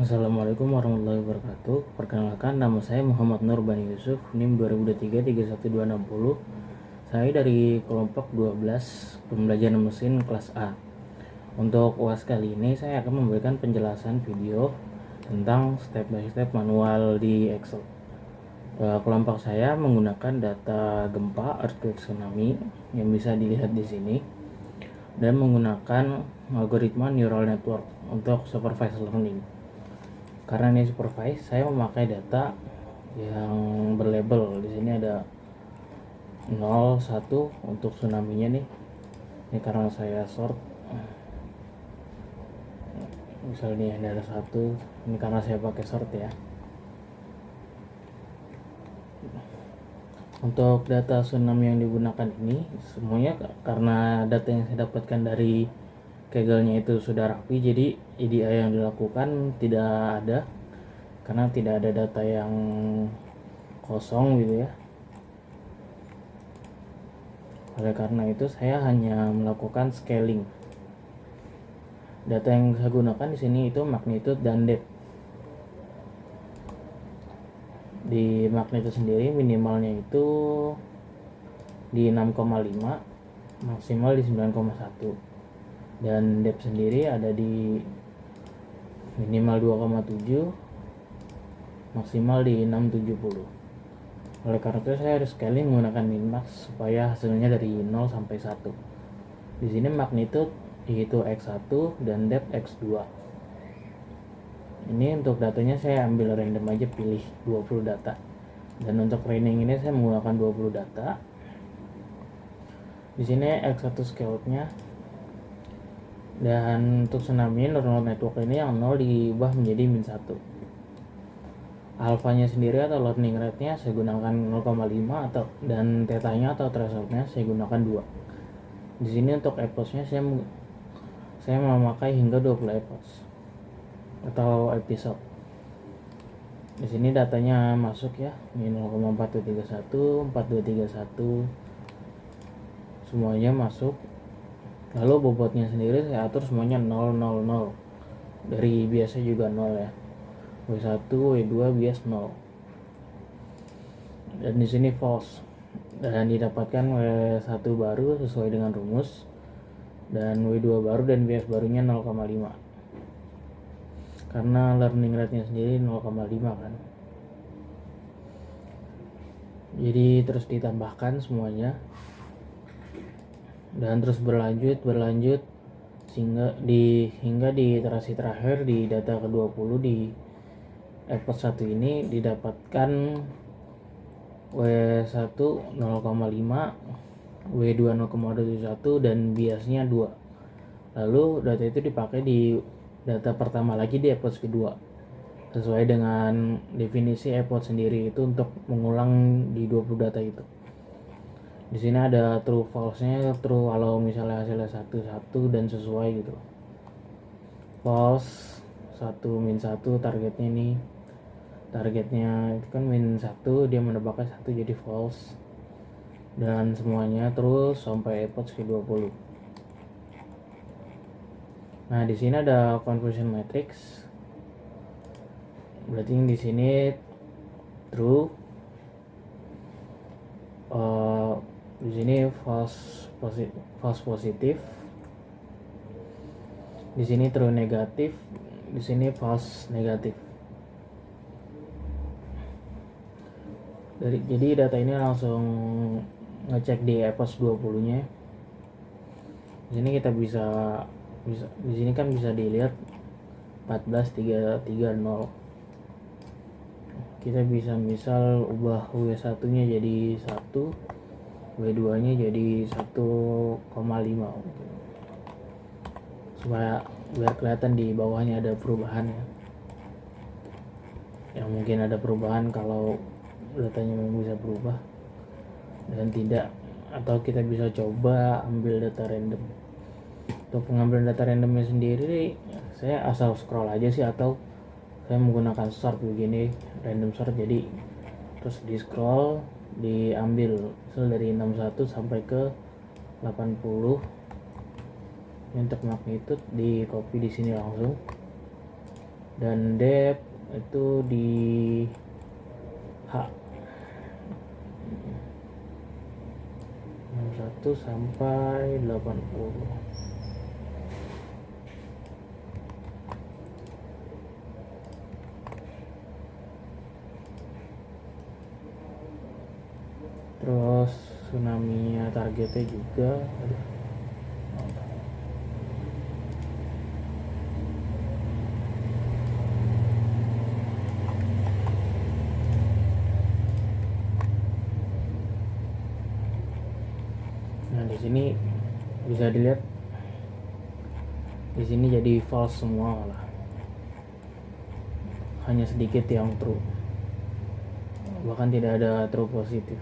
Assalamualaikum warahmatullahi wabarakatuh. Perkenalkan, nama saya Muhammad Nur Bani Yusuf, NIM 2023 31260. Saya dari kelompok 12 pembelajaran mesin kelas A. Untuk UAS kali ini saya akan memberikan penjelasan video tentang step by step manual di Excel. Kelompok saya menggunakan data gempa, earthquake, tsunami yang bisa dilihat di sini, dan menggunakan algoritma neural network untuk supervised learning. Karena ini supervise, saya memakai data yang berlabel. Di sini ada 0, 1 untuk tsunami-nya nih. Ini karena saya sort. Misalnya ini ada 1, ini karena saya pakai sort ya. Untuk data tsunami yang digunakan ini semuanya karena data yang saya dapatkan dari Kaggle-nya itu sudah rapi, jadi EDI yang dilakukan tidak ada, karena tidak ada data yang kosong gitu ya. Oleh karena itu saya hanya melakukan scaling. Data yang saya gunakan di sini itu magnitude dan depth. Di magnitude sendiri minimalnya itu di 6,5, maksimal di 9,1. Dan depth sendiri ada di minimal 2,7, maksimal di 670. Oleh karena itu saya harus scaling menggunakan minmax supaya hasilnya dari 0 sampai 1. Di sini magnitude yaitu X1 dan depth X2. Ini untuk datanya saya ambil random aja, pilih 20 data. Dan untuk training ini saya menggunakan 20 data. Di sini X1 scale-nya. Dan untuk tsunami neural network ini yang 0 diubah menjadi -1. Alfanya sendiri atau learning rate-nya saya gunakan 0,5 atau dan theta-nya atau threshold-nya saya gunakan 2. Di sini untuk epoch-nya saya memakai hingga 20 epoch atau episode. Di sini datanya masuk ya, ini 0,4231, 4231, semuanya masuk. Lalu bobotnya sendiri saya atur semuanya 000. Dari biasa juga 0 ya. W1, W2 bias 0. Dan di sini false. Dan didapatkan W1 baru sesuai dengan rumus, dan W2 baru dan bias barunya 0,5. Karena learning rate-nya sendiri 0,5 kan. Jadi terus ditambahkan semuanya. Dan terus berlanjut hingga di iterasi terakhir di data ke-20 di epoch 1 ini didapatkan W1 0,5, W2 0,21 dan biasnya 2. Lalu data itu dipakai di data pertama lagi di epoch kedua sesuai dengan definisi epoch sendiri itu untuk mengulang di 20 data itu. Di sini ada true false-nya, true kalau misalnya hasilnya 1 dan sesuai gitu. False 1 -1 targetnya ini. Targetnya itu kan -1, dia menebaknya 1 jadi false. Dan semuanya terus sampai epoch ke-20. Nah, di sini ada conversion matrix. Berarti di sini true. Di sini false positif. Di sini true negatif, di sini false negatif. Jadi data ini langsung ngecek di epoch 20-nya. Di sini kita bisa di sini kan bisa dilihat 14330. Kita bisa misal ubah W1-nya jadi 1, W2-nya jadi 1,5 supaya biar kelihatan di bawahnya ada perubahan ya. Yang mungkin ada perubahan kalau datanya memang bisa berubah dan tidak, atau kita bisa coba ambil data random. Untuk pengambilan data randomnya sendiri saya asal scroll aja sih, atau saya menggunakan sort begini, random sort. Jadi terus di scroll, diambil misal dari 61 sampai ke 80. Untuk magnitude di copy di sini langsung, dan depth itu di H 61 sampai 80. Terus tsunami-nya targetnya juga nah di sini bisa dilihat, di sini jadi false semua lah, hanya sedikit yang true, bahkan tidak ada true positif.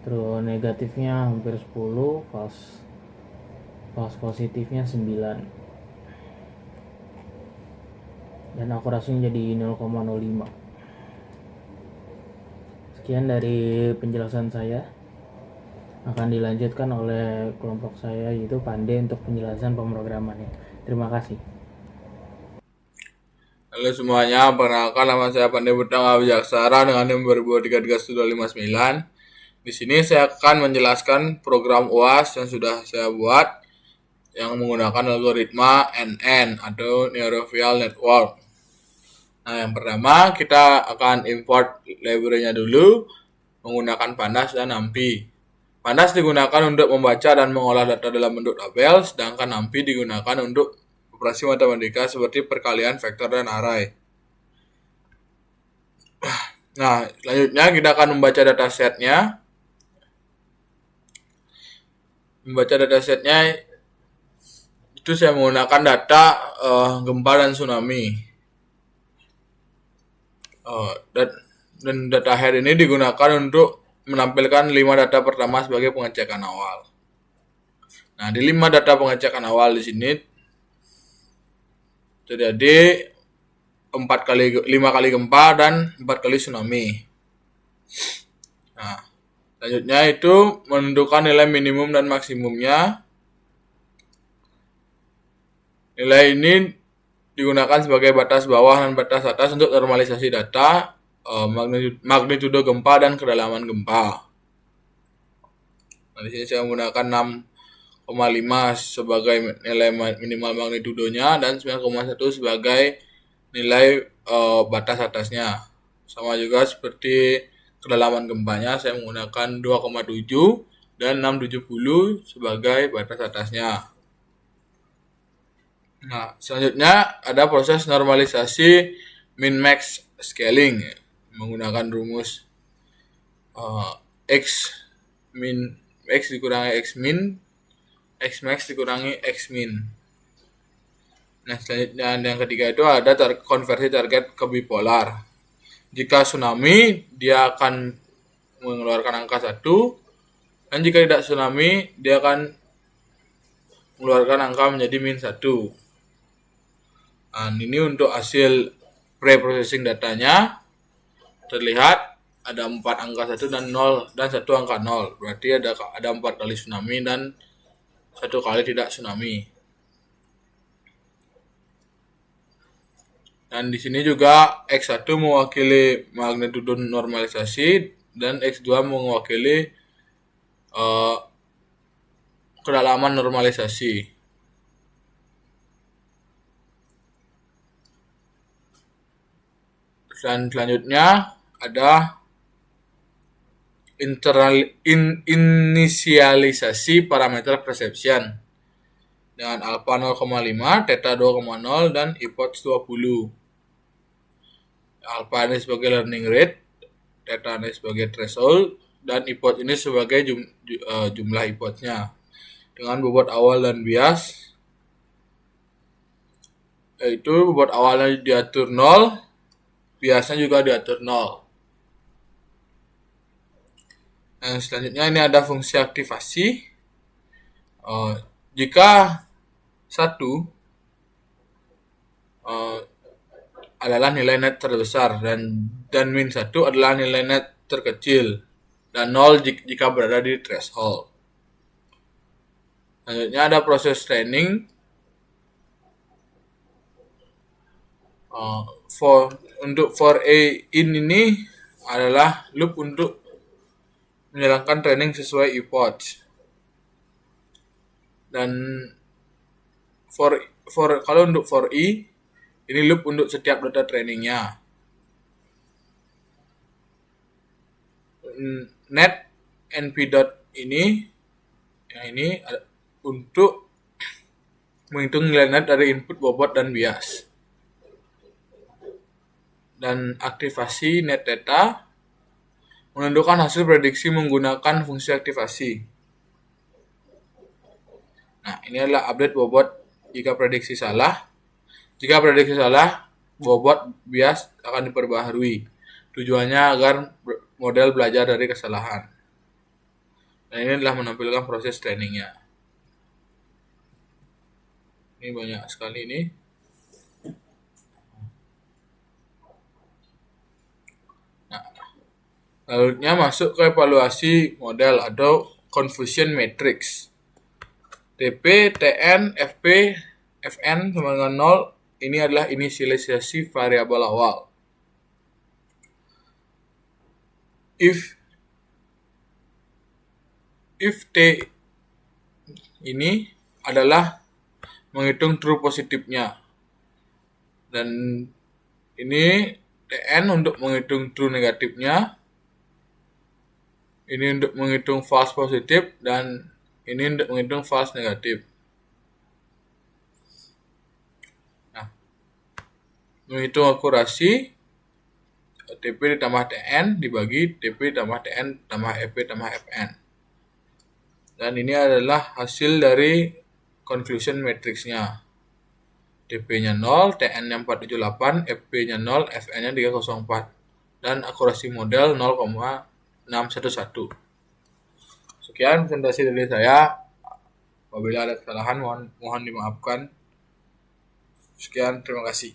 Terus negatifnya hampir 10, false positifnya 9, dan akurasinya jadi 0,05. Sekian dari penjelasan saya. Akan dilanjutkan oleh kelompok saya, yaitu Pandey, untuk penjelasan pemrogramannya. Terima kasih. Halo semuanya, perkenalkan nama saya Pandey Butang Wijaksara dengan nomor 2023-3259. Di sini saya akan menjelaskan program UAS yang sudah saya buat yang menggunakan algoritma NN atau Neurovial Network. Nah, yang pertama kita akan import library-nya dulu menggunakan Pandas dan NumPy. Pandas digunakan untuk membaca dan mengolah data dalam bentuk tabel, sedangkan NumPy digunakan untuk operasi matematika seperti perkalian, vektor, dan array. Nah, selanjutnya kita akan membaca datasetnya. Membaca datasetnya itu saya menggunakan data gempa dan tsunami. Dan data head ini digunakan untuk menampilkan 5 data pertama sebagai pengecekan awal. Nah, di 5 data pengecekan awal di sini terjadi 5 kali gempa dan 4 kali tsunami. Nah, selanjutnya itu menentukan nilai minimum dan maksimumnya. Nilai ini digunakan sebagai batas bawah dan batas atas untuk normalisasi data, magnitudo gempa dan kedalaman gempa. Nah, di sini saya menggunakan 6,5 sebagai nilai minimal magnitudonya dan 9,1 sebagai nilai batas atasnya. Sama juga seperti kedalaman gempanya, saya menggunakan 2,7 dan 670 sebagai batas atasnya. Nah, selanjutnya ada proses normalisasi min-max scaling menggunakan rumus x dikurangi x min, x max dikurangi x min. Nah, selanjutnya yang ketiga itu ada konversi target ke bipolar. Jika tsunami, dia akan mengeluarkan angka 1, dan jika tidak tsunami, dia akan mengeluarkan angka menjadi min 1. Nah, ini untuk hasil pre-processing datanya terlihat ada 4 angka 1 dan 0 dan 1 angka 0. Berarti ada 4 kali tsunami dan 1 kali tidak tsunami. Dan di sini juga X1 mewakili magnitudo normalisasi dan X2 mewakili kedalaman normalisasi. Dan selanjutnya ada inisialisasi parameter perception dengan alpha 0,5, theta 2,0 dan hypothesis 20. Alpha ini sebagai learning rate, theta ini sebagai threshold, dan hypothesis ini sebagai jumlah hypothesisnya dengan bobot awal dan bias, yaitu bobot awalnya diatur 0, biasanya juga diatur 0. Nah, selanjutnya ini ada fungsi aktivasi. Jika 1 adalah nilai net terbesar dan min 1 adalah nilai net terkecil dan 0 jika berada di threshold. Selanjutnya ada proses training. Untuk for a in ini adalah loop untuk menjalankan training sesuai epoch. Dan kalau untuk for i ini loop untuk setiap data trainingnya. Net np dot ini untuk menghitung nilai net dari input bobot dan bias. Dan aktivasi net data menentukan hasil prediksi menggunakan fungsi aktivasi. Nah, ini adalah update bobot jika prediksi salah. Jika prediksi salah, bobot bias akan diperbaharui. Tujuannya agar model belajar dari kesalahan. Dan ini adalah menampilkan proses trainingnya. Ini banyak sekali ini. Nah, lalunya masuk ke evaluasi model atau confusion matrix. TP, TN, FP, Fn sama dengan 0. Ini adalah inisialisasi variabel awal. If T ini adalah menghitung true positifnya. Dan ini TN untuk menghitung true negatifnya. Ini untuk menghitung false positif dan ini untuk menghitung false negatif. Nah, menghitung akurasi TP ditambah TN dibagi TP ditambah TN tambah FP tambah Fn. Dan ini adalah hasil dari conclusion matrixnya. TP-nya 0, TN-nya 478, FP-nya 0, Fn-nya 304. Dan akurasi model 0,611. Sekian presentasi dari saya. Apabila ada kesalahan mohon dimaafkan. Sekian, terima kasih.